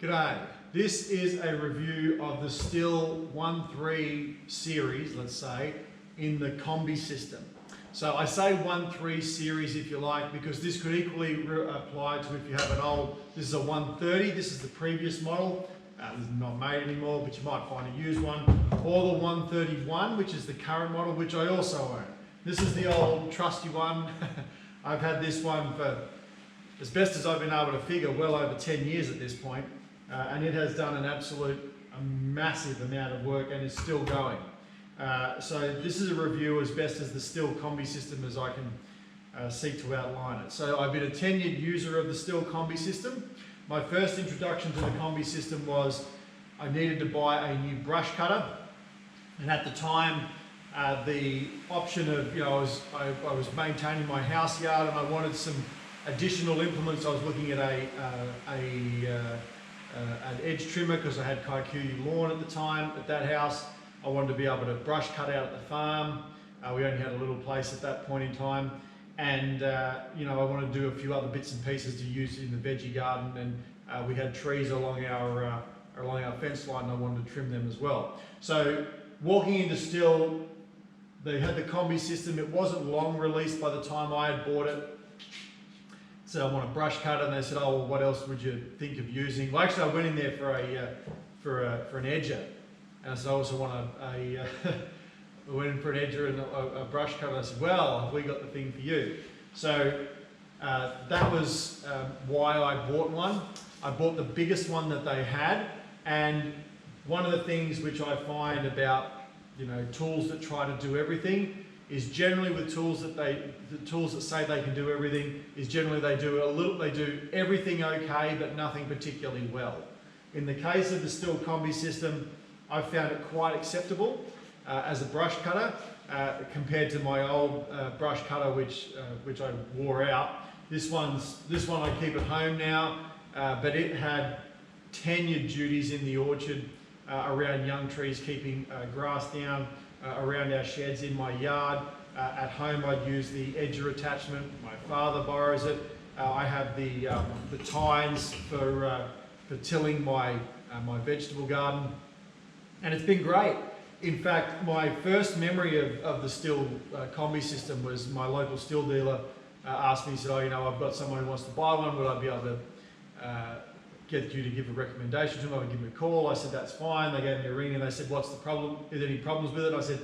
G'day. This is a review of the Stihl 1.3 series, let's say, in the Kombi system. So I say 1.3 series if you like, because this could equally apply to if you have an old, this is a 130, this is the previous model. This is not made anymore, but you might find a used one. Or the 131, which is the current model, which I also own. This is the old trusty one. I've had this one for, as best as I've been able to figure, well over 10 years at this point. And it has done a massive amount of work and is still going. So this is a review as best as the Stihl KombiSystem as I can seek to outline it. So I've been a tenured user of the Stihl KombiSystem. My first introduction to the Kombi system was I needed to buy a new brush cutter, and at the time the option of, I was maintaining my house yard and I wanted some additional implements. I was looking at an edge trimmer because I had kikuyu lawn at the time at that house. I wanted to be able to brush cut out at the farm. We only had a little place at that point in time. And I wanted to do a few other bits and pieces to use in the veggie garden, and we had trees along our fence line and I wanted to trim them as well. So walking into Stihl, they had the Kombi system. It wasn't long released by the time I had bought it. So I want a brush cutter, and they said, oh, well, what else would you think of using? Well, actually I went in there for an edger, and so I also want I went in for an edger and a brush cutter. I said, well, have we got the thing for you? So that was why I bought one. I bought the biggest one that they had, and one of the things which I find about tools that try to do everything is generally with tools that say they can do everything, is generally they do everything okay but nothing particularly well. In the case of the Stihl Kombi system, I've found it quite acceptable as a brush cutter compared to my old brush cutter which I wore out. This one I keep at home now, but it had tenured duties in the orchard around young trees, keeping grass down around our sheds in my yard. At home I'd use the edger attachment. My father borrows it. I have the tines for tilling my vegetable garden, and it's been great. In fact, my first memory of the Stihl Kombi system was my local Stihl dealer asked me, he said, oh, I've got someone who wants to buy one, would I be able to get you to give a recommendation to them? I would give them a call. I said, that's fine. They gave me a ring and they said, what's the problem? Is there any problems with it? I said,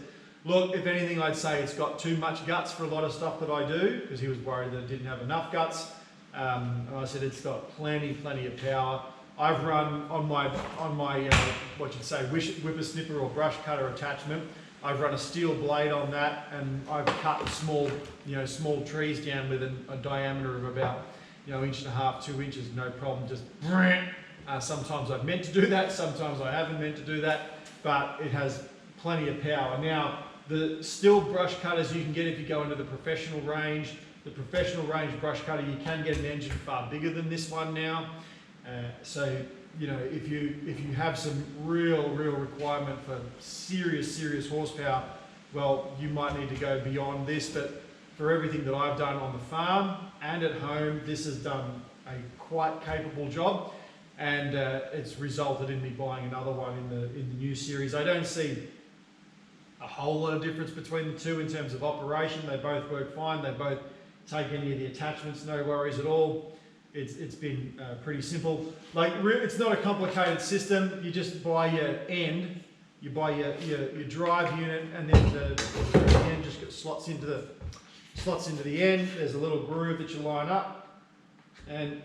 look, if anything, I'd say it's got too much guts for a lot of stuff that I do, because he was worried that it didn't have enough guts. And I said, it's got plenty of power. I've run on my what you'd say whippersnipper or brush cutter attachment. I've run a steel blade on that, and I've cut small trees down with a diameter of about 1.5 to 2 inches, no problem. Just sometimes I've meant to do that, sometimes I haven't meant to do that, but it has plenty of power. Now, the Stihl brush cutters you can get if you go into the professional range. The professional range brush cutter, you can get an engine far bigger than this one now. So if you have some real requirement for serious horsepower, well, you might need to go beyond this. But for everything that I've done on the farm and at home, this has done a quite capable job, and it's resulted in me buying another one in the new series. I don't see a whole lot of difference between the two in terms of operation. They both work fine. They both take any of the attachments, no worries at all. It's been pretty simple. It's not a complicated system. You just buy your end, you buy your drive unit, and then the end just slots into the end. There's a little groove that you line up, and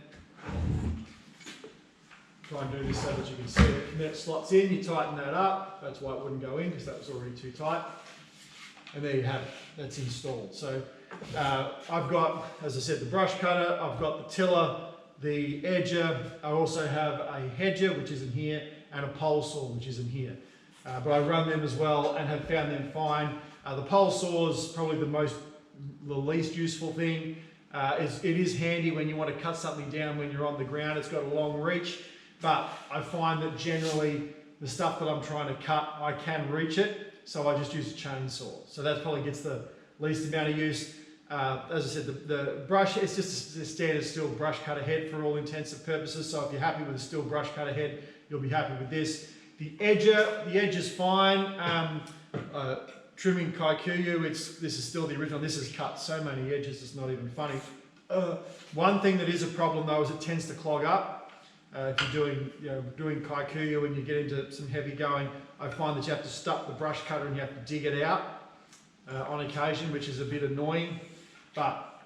try and do this so that you can see it. And then it slots in. You tighten that up. That's why it wouldn't go in, because that was already too tight. And there you have it. That's installed. So I've got, as I said, the brush cutter, I've got the tiller, the edger, I also have a hedger, which is in here, and a pole saw, which is in here. But I run them as well and have found them fine. The pole saw is probably the least useful thing. It is handy when you want to cut something down when you're on the ground. It's got a long reach, but I find that generally the stuff that I'm trying to cut, I can reach it, so I just use a chainsaw. So that probably gets the least amount of use. As I said, the brush, it's just a standard Stihl brush cutter head for all intents and purposes. So if you're happy with a Stihl brush cutter head, you'll be happy with this. The edge is fine. Trimming Kikuyu, this is still the original. This has cut so many edges, it's not even funny. One thing that is a problem though is it tends to clog up. If you're doing Kikuyu and you get into some heavy going, I find that you have to stop the brush cutter and you have to dig it out on occasion, which is a bit annoying. But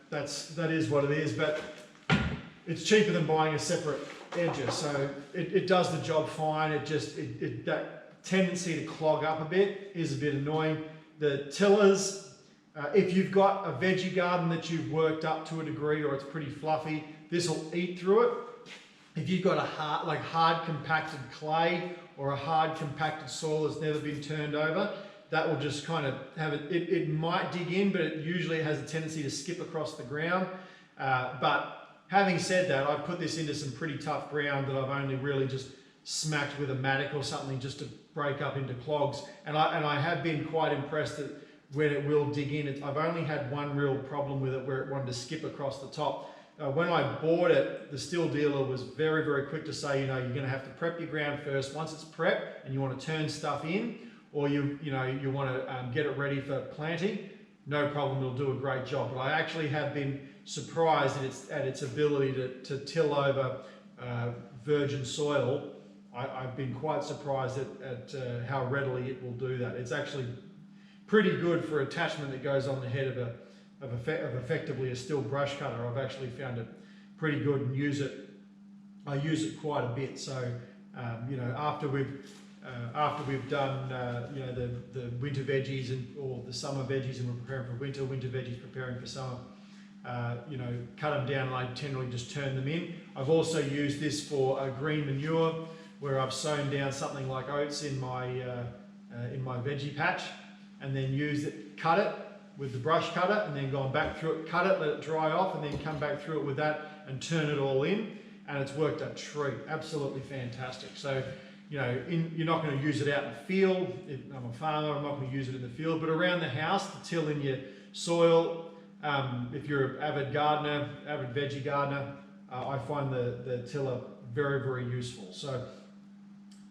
that is what it is. But it's cheaper than buying a separate edger, so it does the job fine. That tendency to clog up a bit is a bit annoying. The tillers, if you've got a veggie garden that you've worked up to a degree or it's pretty fluffy, this will eat through it. If you've got a hard compacted clay or a hard compacted soil that's never been turned over, that will just kind of have it. It might dig in, but it usually has a tendency to skip across the ground. But having said that, I've put this into some pretty tough ground that I've only really just smacked with a mattock or something just to break up into clogs. And I have been quite impressed that when it will dig in, I've only had one real problem with it where it wanted to skip across the top. When I bought it, the Stihl dealer was very, very quick to say, you're going to have to prep your ground first. Once it's prepped and you want to turn stuff in, or you want to get it ready for planting, no problem, it'll do a great job. But I actually have been surprised at its ability to till over virgin soil. I've been quite surprised at how readily it will do that. It's actually pretty good for attachment that goes on the head of effectively a Stihl brush cutter. I've actually found it pretty good and I use it quite a bit. So after we've done the winter veggies or the summer veggies and we're preparing for winter veggies preparing for summer, cut them down and I generally just turn them in. I've also used this for green manure where I've sown down something like oats in my veggie patch and then cut it with the brush cutter and then gone back through it, cut it, let it dry off and then come back through it with that and turn it all in, and it's worked a treat. Absolutely fantastic. So you're not going to use it out in the field. I'm a farmer, I'm not going to use it in the field, but around the house to till in your soil. If you're an avid gardener, avid veggie gardener, I find the tiller very, very useful. So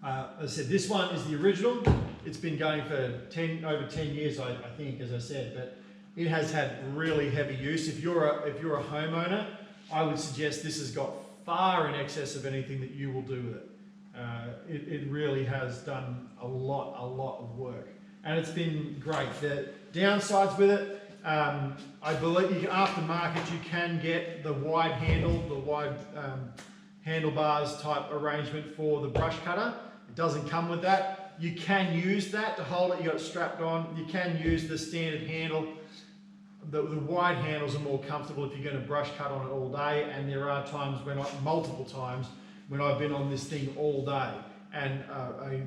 as I said, this one is the original. It's been going for over 10 years, I think, as I said, but it has had really heavy use. If you're a homeowner, I would suggest this has got far in excess of anything that you will do with it. It really has done a lot of work, and it's been great. The downsides with it, I believe aftermarket you can get the wide handle, the wide handlebars type arrangement for the brush cutter. It doesn't come with that. You can use that to hold it, you got it strapped on. You can use the standard handle. The wide handles are more comfortable if you're going to brush cut on it all day, and there are times multiple times when I've been on this thing all day, and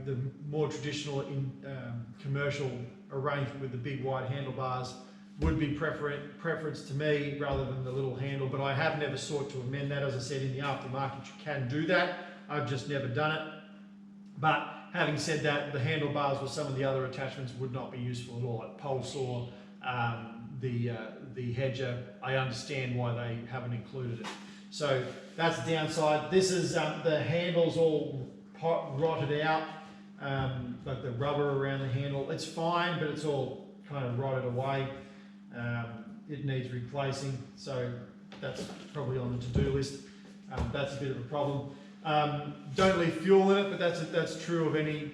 the more traditional commercial arrangement with the big wide handlebars would be preference to me rather than the little handle, but I have never sought to amend that. As I said, in the aftermarket you can do that. I've just never done it. But having said that, the handlebars with some of the other attachments would not be useful at all, like pole saw, the hedger. I understand why they haven't included it. So that's the downside. This is the handles all rotted out, like the rubber around the handle. It's fine, but it's all kind of rotted away. It needs replacing, so that's probably on the to-do list. That's a bit of a problem. Don't leave fuel in it, but that's true of any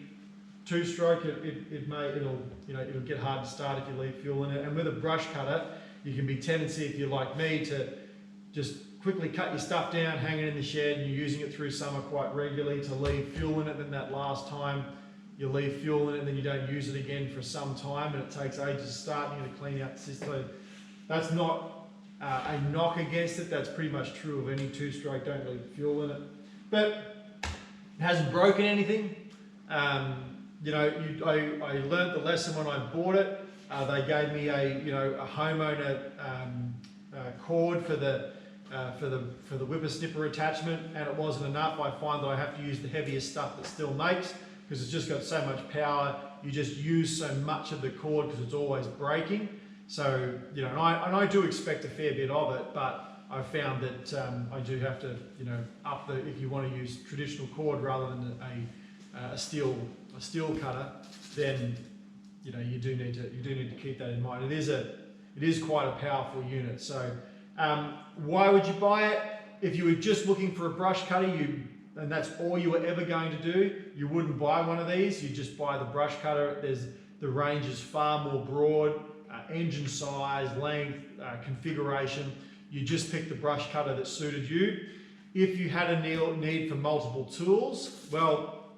two-stroke. It'll get hard to start if you leave fuel in it. And with a brush cutter, you can be tendency, if you're like me, to just quickly cut your stuff down, hang it in the shed, and you're using it through summer quite regularly, to leave fuel in it. Then that last time you leave fuel in it, and then you don't use it again for some time, and it takes ages to start, and you got to clean out the system. That's not a knock against it. That's pretty much true of any two-stroke. Don't leave fuel in it. But it hasn't broken anything. I learned the lesson when I bought it. They gave me a homeowner cord for the whippersnipper attachment, and it wasn't enough. I find that I have to use the heaviest stuff that Stihl makes because it's just got so much power. You just use so much of the cord because it's always breaking. So, you know, and I do expect a fair bit of it, but I've found that I do have to, you know, if you want to use traditional cord rather than a steel cutter, then, you know, you do need to keep that in mind. It is quite a powerful unit. So why would you buy it? If you were just looking for a brush cutter, and that's all you were ever going to do, you wouldn't buy one of these. You just buy the brush cutter. The range is far more broad, engine size, length, configuration. You just pick the brush cutter that suited you. If you had a need for multiple tools, well,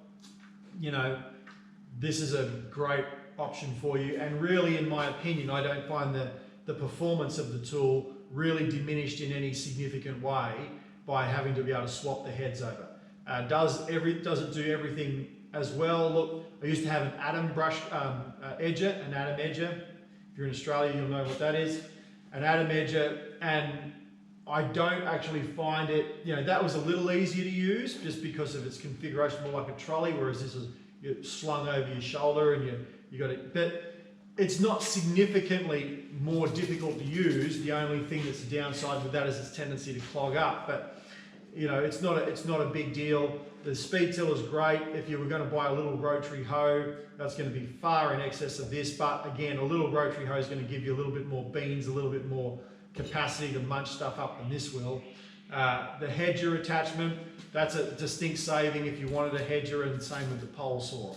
you know, this is a great option for you. And really, in my opinion, I don't find the performance of the tool really diminished in any significant way by having to be able to swap the heads over. Does it do everything as well? Look, I used to have an Atom edger. If you're in Australia, you'll know what that is. An Atom edger, and I don't actually find it, you know, that was a little easier to use just because of its configuration, more like a trolley, whereas this is slung over your shoulder and you got it. But it's not significantly more difficult to use. The only thing that's a downside with that is its tendency to clog up. But you know, it's not a big deal. The speed tiller is great. If you were going to buy a little rotary hoe, that's going to be far in excess of this. But again, a little rotary hoe is going to give you a little bit more beans, a little bit more capacity to munch stuff up than this will. The hedger attachment, that's a distinct saving if you wanted a hedger, and same with the pole saw.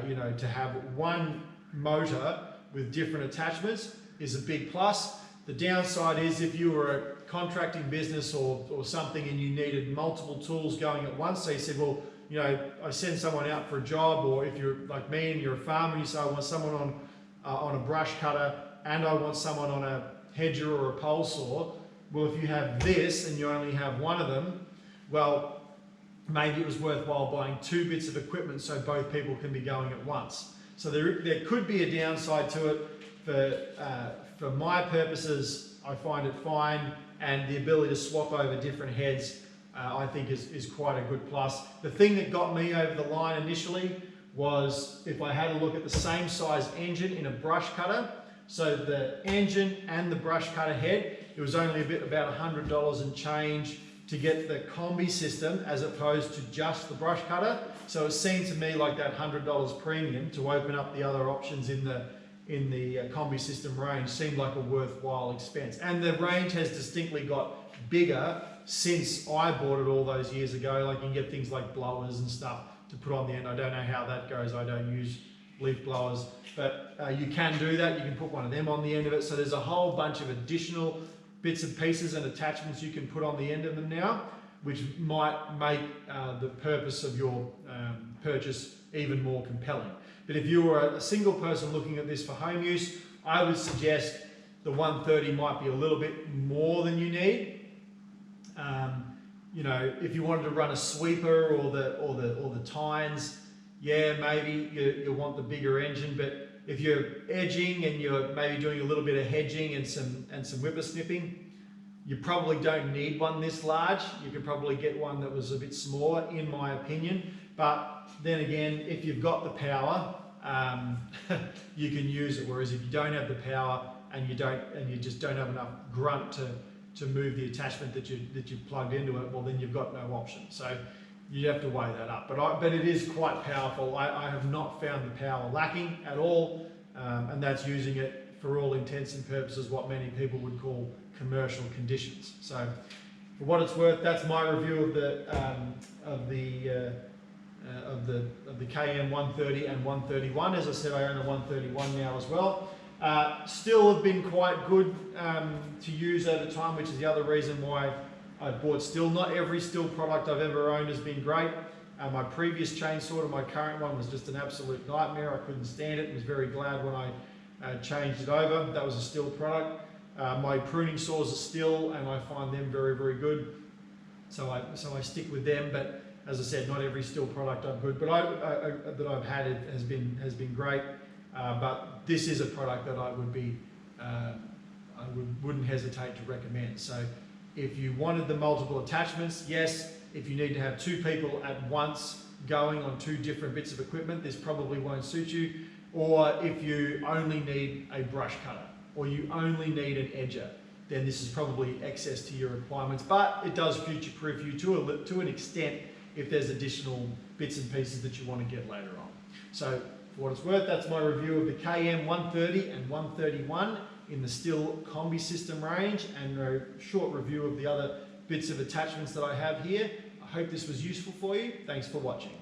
You know, to have one motor with different attachments is a big plus. The downside is if you were a contracting business or something and you needed multiple tools going at once, so you said, well, you know, I send someone out for a job, or if you're like me and you're a farmer and you say, I want someone on a brush cutter and I want someone on a hedger or a pole saw. Well, if you have this and you only have one of them, well, maybe it was worthwhile buying two bits of equipment so both people can be going at once. So there could be a downside to it. For my purposes, I find it fine, and the ability to swap over different heads I think is quite a good plus. The thing that got me over the line initially was if I had a look at the same size engine in a brush cutter. So the engine and the brush cutter head, it was only about $100 and change to get the KombiSystem as opposed to just the brush cutter. So it seemed to me like that $100 premium to open up the other options in the KombiSystem range seemed like a worthwhile expense. And the range has distinctly got bigger since I bought it all those years ago. Like you can get things like blowers and stuff to put on the end. I don't know how that goes. I don't use leaf blowers, but you can do that. You can put one of them on the end of it. So there's a whole bunch of additional bits and pieces and attachments you can put on the end of them now, which might make the purpose of your purchase even more compelling. But if you were a single person looking at this for home use, I would suggest the 130 might be a little bit more than you need. You know, if you wanted to run a sweeper or the tines, yeah, maybe you want the bigger engine. But if you're edging and you're maybe doing a little bit of hedging and some whippersnipping, you probably don't need one this large. You could probably get one that was a bit smaller, in my opinion. But then again, if you've got the power, you can use it. Whereas if you don't have the power and you just don't have enough grunt to move the attachment that you've plugged into it, well, then you've got no option. So you have to weigh that up. But it is quite powerful. I have not found the power lacking at all, and that's using it for all intents and purposes what many people would call commercial conditions. So for what it's worth, that's my review of the KM130 and 131. As I said, I own a 131 now as well. Still have been quite good to use over time, which is the other reason why I bought Stihl. Not every Stihl product I've ever owned has been great. My previous chainsaw to my current one was just an absolute nightmare. I couldn't stand it. I was very glad when I changed it over. That was a Stihl product. My pruning saws are Stihl, and I find them very, very good. So I stick with them. But as I said, not every Stihl product I've good, but that I've had has been great. But this is a product that I wouldn't hesitate to recommend. So if you wanted the multiple attachments, yes. If you need to have two people at once going on two different bits of equipment, this probably won't suit you. Or if you only need a brush cutter, or you only need an edger, then this is probably excess to your requirements, but it does future-proof you to an extent if there's additional bits and pieces that you want to get later on. So for what it's worth, that's my review of the KM130 and 131 in the Stihl KombiSystem range, and a short review of the other bits of attachments that I have here. I hope this was useful for you. Thanks for watching.